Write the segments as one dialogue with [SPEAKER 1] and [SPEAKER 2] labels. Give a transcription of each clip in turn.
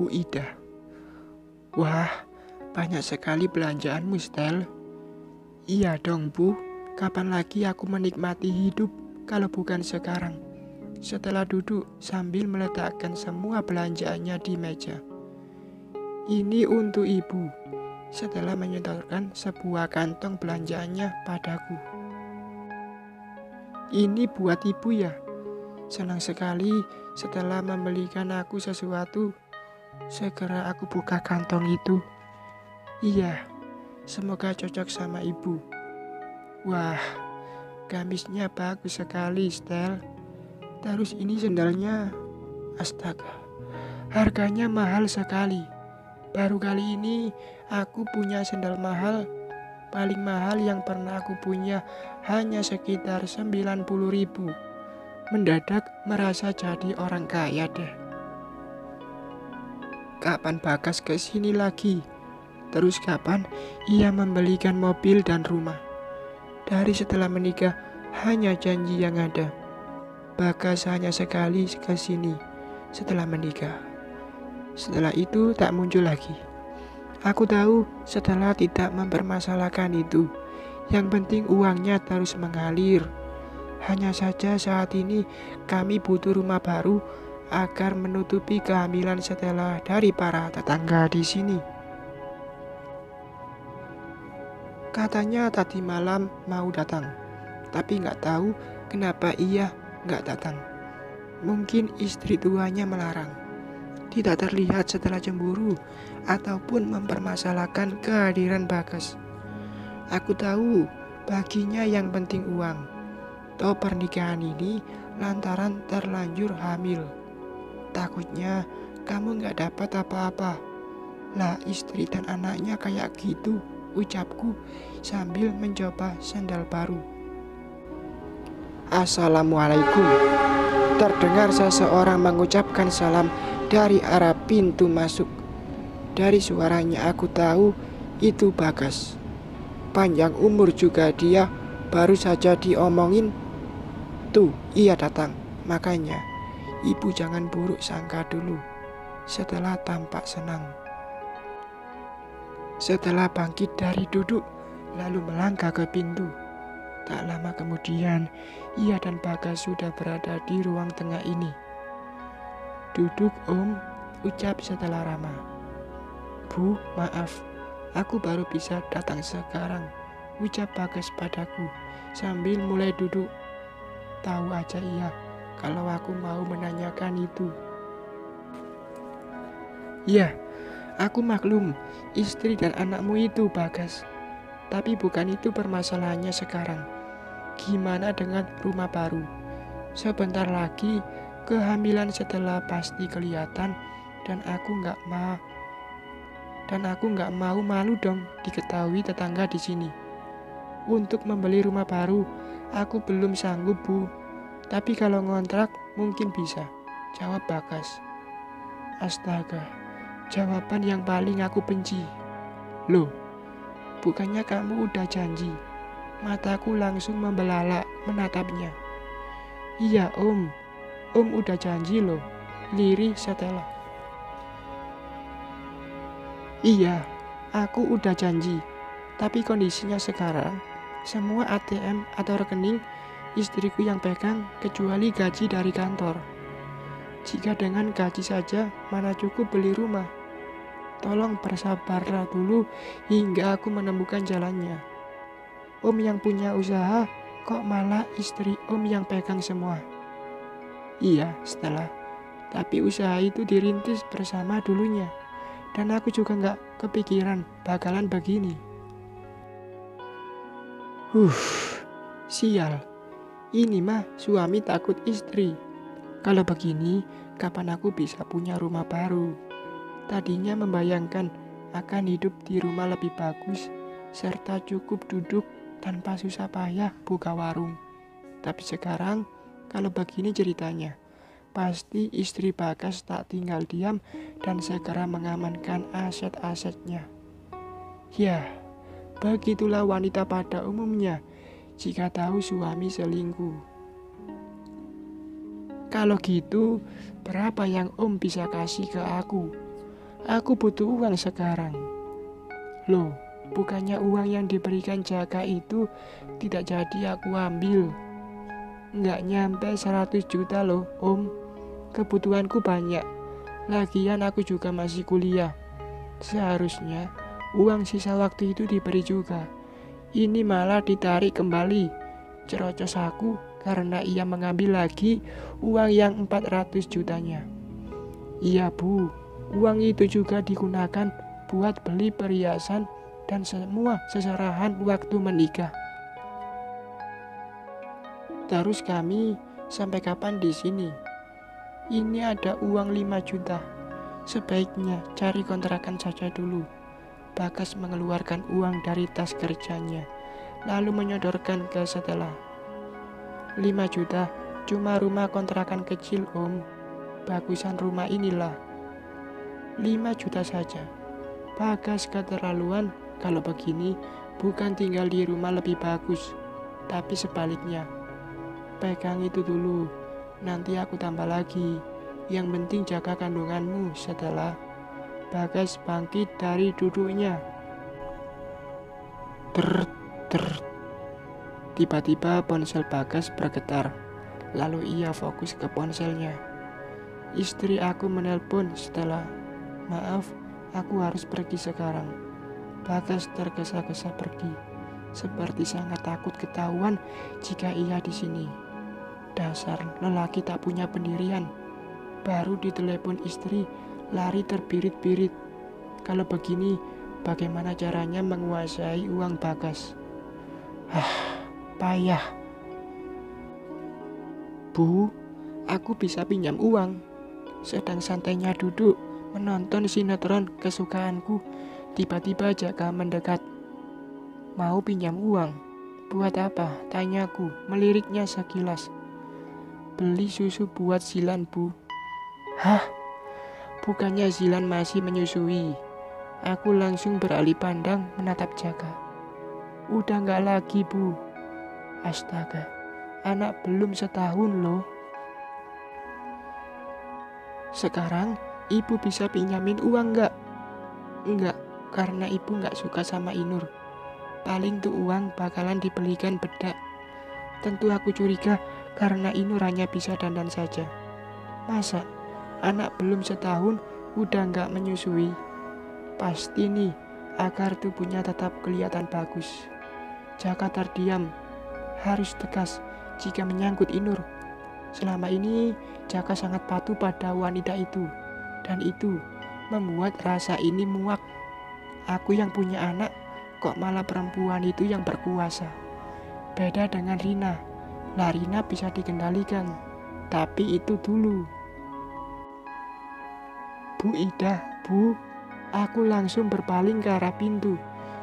[SPEAKER 1] Bu Ida. Wah, banyak sekali belanjaanmu, Stel. Iya dong, Bu. Kapan lagi aku menikmati hidup kalau bukan sekarang? Setelah duduk sambil meletakkan semua belanjaannya di meja. Ini untuk Ibu. Setelah menyetorkan sebuah kantong belanjaannya padaku. Ini buat Ibu ya. Senang sekali setelah membelikan aku sesuatu. Segera aku buka kantong itu. Iya, semoga cocok sama Ibu. Wah, gamisnya bagus sekali, Stel. Terus ini sendalnya. Astaga, harganya mahal sekali. Baru kali ini aku punya sendal mahal. Paling mahal yang pernah aku punya hanya sekitar 90.000. Mendadak merasa jadi orang kaya deh. Kapan Bagas kesini lagi? Terus kapan ia membelikan mobil dan rumah? Dari setelah menikah hanya janji yang ada. Bagas hanya sekali kesini setelah menikah. Setelah itu tak muncul lagi. Aku tahu setelah tidak mempermasalahkan itu. Yang penting uangnya terus mengalir. Hanya saja saat ini kami butuh rumah baru agar menutupi kehamilan setelah dari para tetangga di sini. Katanya tadi malam mau datang, tapi nggak tahu kenapa ia nggak datang. Mungkin istri tuanya melarang. Tidak terlihat setelah cemburu ataupun mempermasalahkan kehadiran Bagas. Aku tahu baginya yang penting uang. Toh pernikahan ini lantaran terlanjur hamil. Takutnya kamu nggak dapat apa-apa. Lah istri dan anaknya kayak gitu, ucapku sambil mencoba sandal baru. Assalamualaikum. Terdengar seseorang mengucapkan salam dari arah pintu masuk. Dari suaranya aku tahu itu Bagas. Panjang umur juga dia, baru saja diomongin. Tuh, ia datang. Makanya, Ibu jangan buruk sangka dulu. Setelah tampak senang. Setelah bangkit dari duduk, lalu melangkah ke pintu. Tak lama kemudian, ia dan Bagas sudah berada di ruang tengah ini. Duduk, Om, ucap setelah ramah. Bu, maaf, aku baru bisa datang sekarang, ucap Bagas padaku sambil mulai duduk. Tahu aja ia kalau aku mau menanyakan itu. Ya, aku maklum istri dan anakmu itu Bagas. Tapi bukan itu permasalahannya sekarang. Gimana dengan rumah baru? Sebentar lagi kehamilan setelah pasti kelihatan dan aku nggak mau malu dong diketahui tetangga di sini. Untuk membeli rumah baru, aku belum sanggup, Bu. Tapi kalau ngontrak mungkin bisa, jawab Bagas. Astaga, jawaban yang paling aku benci. Loh, bukannya kamu udah janji? Mataku langsung membelalak menatapnya. Iya, Om. Om udah janji loh, lirih Stella. Iya, aku udah janji. Tapi kondisinya sekarang, semua ATM atau rekening istriku yang pegang kecuali gaji dari kantor. Jika dengan gaji saja mana cukup beli rumah. Tolong bersabarlah dulu hingga aku menemukan jalannya. Om yang punya usaha, kok malah istri Om yang pegang semua? Iya, Stella. Tapi usaha itu dirintis bersama dulunya. Dan aku juga gak kepikiran bakalan begini. Sial. Ini mah suami takut istri. Kalau begini, kapan aku bisa punya rumah baru? Tadinya membayangkan akan hidup di rumah lebih bagus, serta cukup duduk tanpa susah payah buka warung. Tapi sekarang, kalau begini ceritanya, pasti istri Bagas tak tinggal diam dan segera mengamankan aset-asetnya. Ya, begitulah wanita pada umumnya jika tahu suami selingkuh. Kalau gitu, berapa yang Om bisa kasih ke aku? Aku butuh uang sekarang. Loh, bukannya uang yang diberikan Jaka itu tidak jadi aku ambil. Nggak nyampe 100 juta loh, Om. Kebutuhanku banyak. Lagian aku juga masih kuliah. Seharusnya uang sisa waktu itu diberi juga. Ini malah ditarik kembali. Cerocos aku karena ia mengambil lagi uang yang 400 jutanya. Iya Bu, uang itu juga digunakan buat beli perhiasan dan semua seserahan waktu menikah. Terus kami sampai kapan di sini? Ini ada uang 5 juta. Sebaiknya cari kontrakan saja dulu. Bagas mengeluarkan uang dari tas kerjanya, lalu menyodorkan ke Stella. 5 juta, cuma rumah kontrakan kecil Om. Bagusan rumah inilah. 5 juta saja. Bagas keterlaluan. Kalau begini, bukan tinggal di rumah lebih bagus, tapi sebaliknya. Pegang itu dulu, nanti aku tambah lagi. Yang penting jaga kandunganmu. Setelah Bagas bangkit dari duduknya. Ter. Tiba-tiba ponsel Bagas bergetar. Lalu ia fokus ke ponselnya. Istri aku menelpon. Setelah, maaf, aku harus pergi sekarang. Bagas tergesa-gesa pergi, seperti sangat takut ketahuan jika ia di sini. Dasar lelaki tak punya pendirian. Baru ditelepon istri, lari terbirit-birit. Kalau begini, bagaimana caranya menguasai uang Bagas? Payah. Bu, aku bisa pinjam uang. Sedang santainya duduk menonton sinetron kesukaanku, tiba-tiba Jaka mendekat. Mau pinjam uang? Buat apa? Tanyaku, meliriknya sekilas. Beli susu buat Zilan, Bu. Hah? Bukannya Zilan masih menyusui? Aku langsung beralih pandang menatap Jaka. Udah nggak lagi, Bu. Astaga, anak belum setahun loh. Sekarang ibu bisa pinjamin uang nggak? Enggak, karena ibu nggak suka sama Inur. Paling tuh uang bakalan dibelikan bedak. Tentu aku curiga karena Inur hanya bisa dandan saja. Masa anak belum setahun udah nggak menyusui? Pasti nih, agar tubuhnya tetap kelihatan bagus. Jaka terdiam, harus tegas jika menyangkut Inur. Selama ini Jaka sangat patuh pada wanita itu, dan itu membuat rasa ini muak. Aku yang punya anak, kok malah perempuan itu yang berkuasa. Beda dengan Rina. Lah Rina bisa dikendalikan, tapi itu dulu. Bu Ida, Bu. Aku langsung berpaling ke arah pintu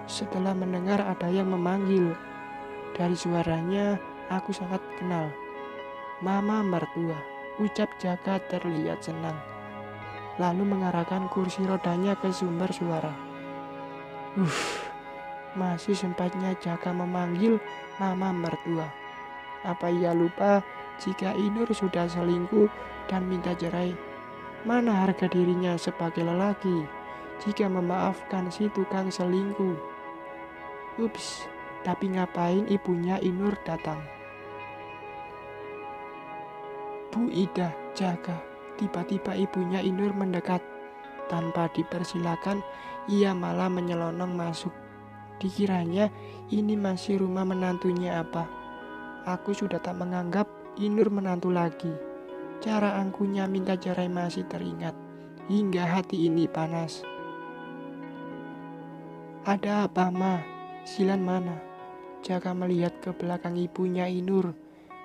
[SPEAKER 1] setelah mendengar ada yang memanggil. Dari suaranya aku sangat kenal. Mama mertua, ucap Jaka terlihat senang. Lalu mengarahkan kursi rodanya ke sumber suara. Masih sempatnya Jaka memanggil mama mertua. Apa ia lupa jika Inur sudah selingkuh dan minta cerai? Mana harga dirinya sebagai lelaki jika memaafkan si tukang selingkuh? Ups, tapi ngapain ibunya Inur datang? Bu Ida, Jaka. Tiba-tiba ibunya Inur mendekat. Tanpa dipersilakan, ia malah menyelonong masuk. Dikiranya ini masih rumah menantunya apa. Aku sudah tak menganggap Inur menantu lagi. Cara angkuhnya minta cerai masih teringat, hingga hati ini panas. Ada apa, Ma? Zilan mana? Jaka melihat ke belakang ibunya Inur,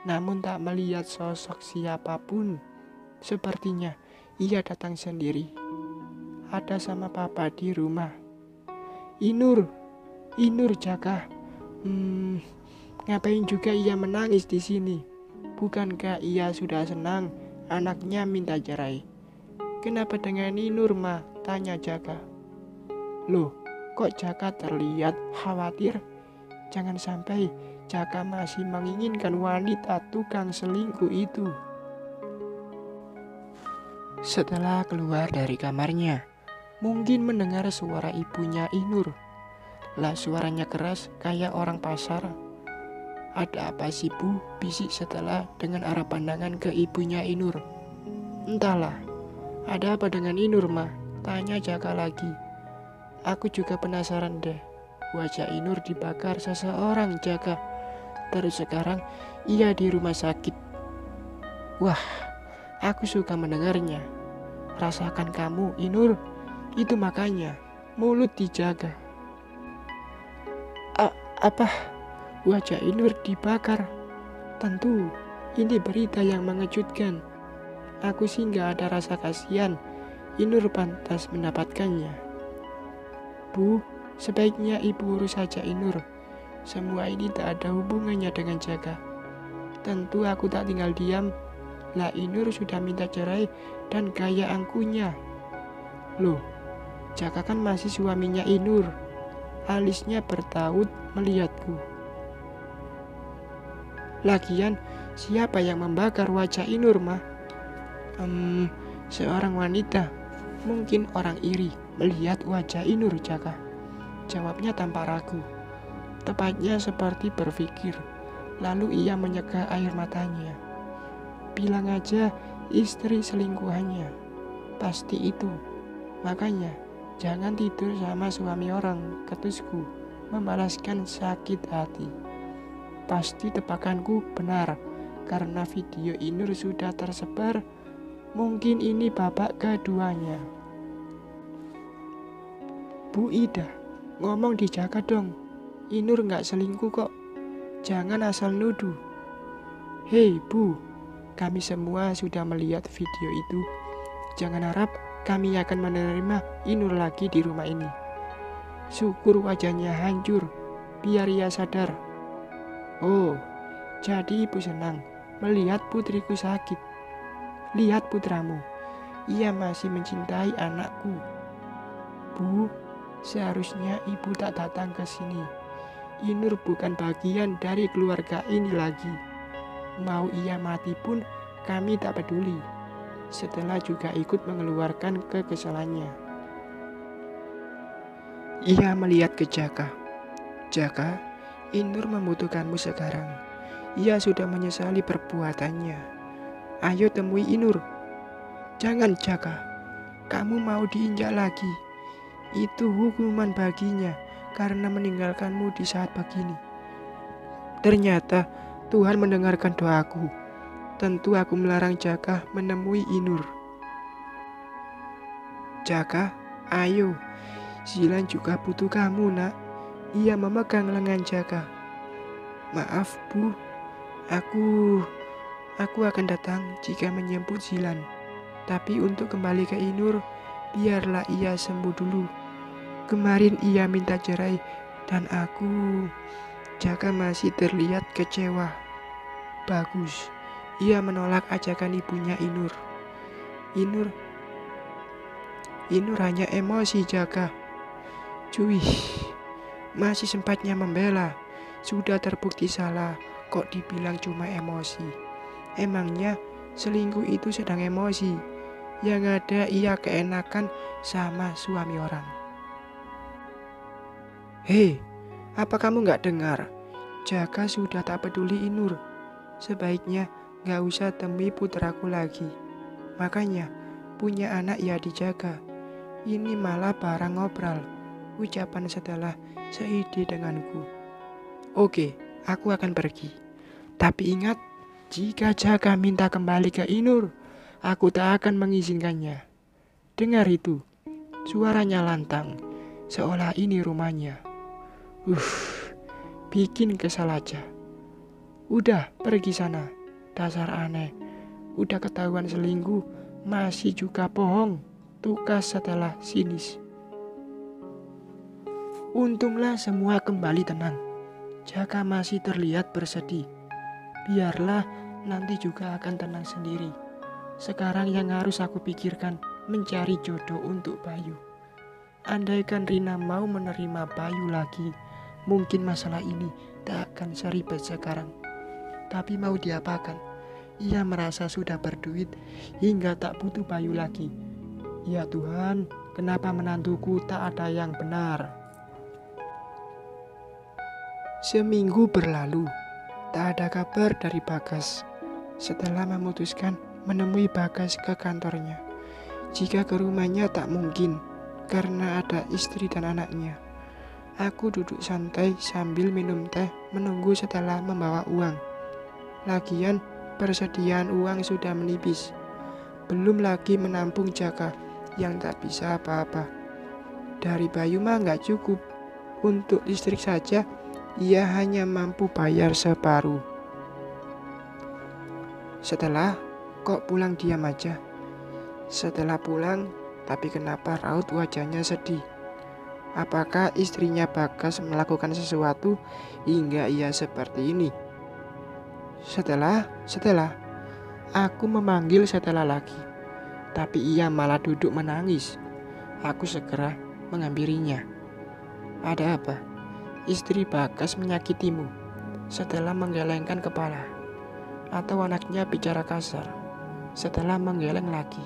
[SPEAKER 1] namun tak melihat sosok siapapun. Sepertinya ia datang sendiri. Ada sama papa di rumah. Inur Jaka. Ngapain juga ia menangis di sini? Bukankah ia sudah senang anaknya minta cerai? Kenapa dengan Inur, Ma? Tanya Jaka. Loh, kok Jaka terlihat khawatir? Jangan sampai Jaka masih menginginkan wanita tukang selingkuh itu. Setelah keluar dari kamarnya, Mungkin mendengar suara ibunya Inur. Lah suaranya keras kayak orang pasar. Ada apa sih Bu? Bisik setelah dengan arah pandangan ke ibunya Inur. Entahlah, ada apa dengan Inur mah? Tanya Jaka lagi. Aku juga penasaran deh. Wajah Inur dibakar seseorang Jaka. Terus sekarang ia di rumah sakit. Wah, aku suka mendengarnya. Rasakan kamu Inur. Itu makanya mulut dijaga. Apa? Wajah Inur dibakar. Tentu ini berita yang mengejutkan. Aku sih gak ada rasa kasihan. Inur pantas mendapatkannya. Bu, sebaiknya ibu urus saja Inur. Semua ini tak ada hubungannya dengan Jaka. Tentu aku tak tinggal diam. Lah Inur sudah minta cerai dan gaya angkuhnya. Loh, Jaka kan masih suaminya Inur. Alisnya bertaut melihatku. Lagian siapa yang membakar wajah Inur mah? Seorang wanita. Mungkin orang iri melihat wajah Inur Jaka. Jawabnya tanpa ragu. Tepatnya seperti berpikir. Lalu ia menyeka air matanya. Bilang aja istri selingkuhannya. Pasti itu. Makanya jangan tidur sama suami orang, ketusku, membalaskan sakit hati. Pasti tebakanku benar, karena video Inur sudah tersebar. Mungkin ini babak keduanya. Bu Ida, ngomong dijaga dong. Inur gak selingkuh kok. Jangan asal nuduh. Hei Bu, kami semua sudah melihat video itu. Jangan harap kami akan menerima Inur lagi di rumah ini. Syukur wajahnya hancur, biar ia sadar. Oh, jadi ibu senang melihat putriku sakit. Lihat putramu, ia masih mencintai anakku. Bu, seharusnya ibu tak datang ke sini. Inur bukan bagian dari keluarga ini lagi. Mau ia mati pun kami tak peduli. Setelah juga ikut mengeluarkan kekesalannya. Ia melihat ke Jaka. Jaka, Inur membutuhkanmu sekarang. Ia sudah menyesali perbuatannya. Ayo temui Inur. Jangan Jaka, kamu mau diinjak lagi. Itu hukuman baginya karena meninggalkanmu di saat begini. Ternyata Tuhan mendengarkan doaku. Tentu aku melarang Jaka menemui Inur. Jaka, ayo. Zilan juga butuh kamu nak. Ia memegang lengan Jaka. Maaf Bu, Aku akan datang jika menjemput Zilan. Tapi untuk kembali ke Inur, biarlah ia sembuh dulu. Kemarin ia minta cerai dan Jaka masih terlihat kecewa. Bagus, ia menolak ajakan ibunya Inur. Inur hanya emosi Jaka. Cuy, masih sempatnya membela. Sudah terbukti salah, kok dibilang cuma emosi. Emangnya selingkuh itu sedang emosi. Yang ada ia keenakan sama suami orang. Hei, apa kamu gak dengar? Jaka sudah tak peduli Inur. Sebaiknya gak usah temui putraku lagi. Makanya punya anak ya dijaga. Ini malah barang ngobrol. Ucapan setelah seide denganku. Oke, aku akan pergi. Tapi ingat, jika Jaka minta kembali ke Inur, aku tak akan mengizinkannya. Dengar itu, suaranya lantang, seolah ini rumahnya. Bikin kesal aja. Udah, pergi sana. Dasar aneh. Udah ketahuan selingkuh, masih juga bohong. Tukas setelah sinis. Untunglah semua kembali tenang. Jaka masih terlihat bersedih. Biarlah, nanti juga akan tenang sendiri. Sekarang yang harus aku pikirkan, mencari jodoh untuk Bayu. Andaikan Rina mau menerima Bayu lagi, mungkin masalah ini tak akan seribet sekarang. Tapi mau diapakan? Ia merasa sudah berduit hingga tak butuh Bayu lagi. Ya Tuhan, Kenapa menantuku tak ada yang benar? Seminggu berlalu, tak ada kabar dari Bagas. Setelah memutuskan menemui Bagas ke kantornya, jika ke rumahnya tak mungkin karena ada istri dan anaknya. Aku duduk santai sambil minum teh menunggu setelah membawa uang. Lagian persediaan uang sudah menipis, belum lagi menampung Jaka yang tak bisa apa-apa. Dari Bayu mah nggak cukup, untuk listrik saja ia hanya mampu bayar separuh. Setelah kok pulang diam aja. Setelah pulang, tapi kenapa raut wajahnya sedih? Apakah istrinya Bagas melakukan sesuatu hingga ia seperti ini? Setelah aku memanggil Stella lagi, tapi ia malah duduk menangis. Aku segera menghampirinya. Ada apa? Istri Bagas menyakitimu? Setelah menggelengkan kepala. Atau anaknya bicara kasar? Setelah menggeleng lagi.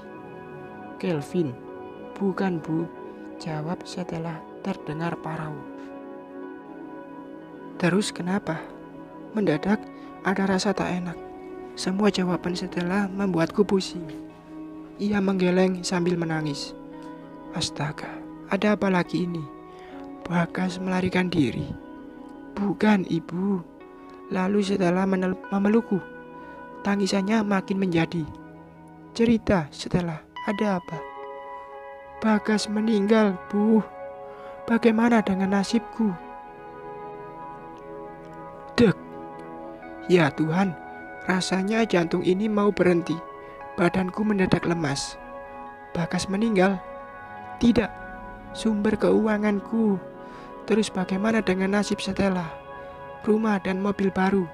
[SPEAKER 1] Kelvin, bukan bu, jawab setelah terdengar parau. Terus kenapa? Mendadak ada rasa tak enak. Semua jawaban Stella membuatku pusing. Ia menggeleng sambil menangis. Astaga, ada apa lagi ini? Bagas melarikan diri. Bukan ibu. Lalu Stella memelukku. Tangisannya makin menjadi. Cerita Stella, ada apa? Bagas meninggal, Bu. Bagaimana dengan nasibku? Dek. Ya Tuhan, rasanya jantung ini mau berhenti. Badanku mendadak lemas. Bagas meninggal? Tidak. Sumber keuanganku. Terus bagaimana dengan nasib Stella? Rumah dan mobil baru.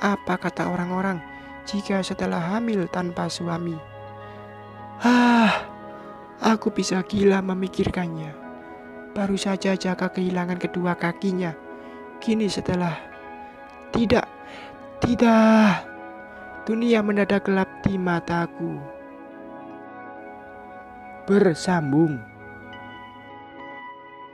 [SPEAKER 1] Apa kata orang-orang jika Stella hamil tanpa suami? Aku bisa gila memikirkannya. Baru saja Jaka kehilangan kedua kakinya. Kini Stella. Tidak. Dunia mendadak gelap di mataku. Bersambung.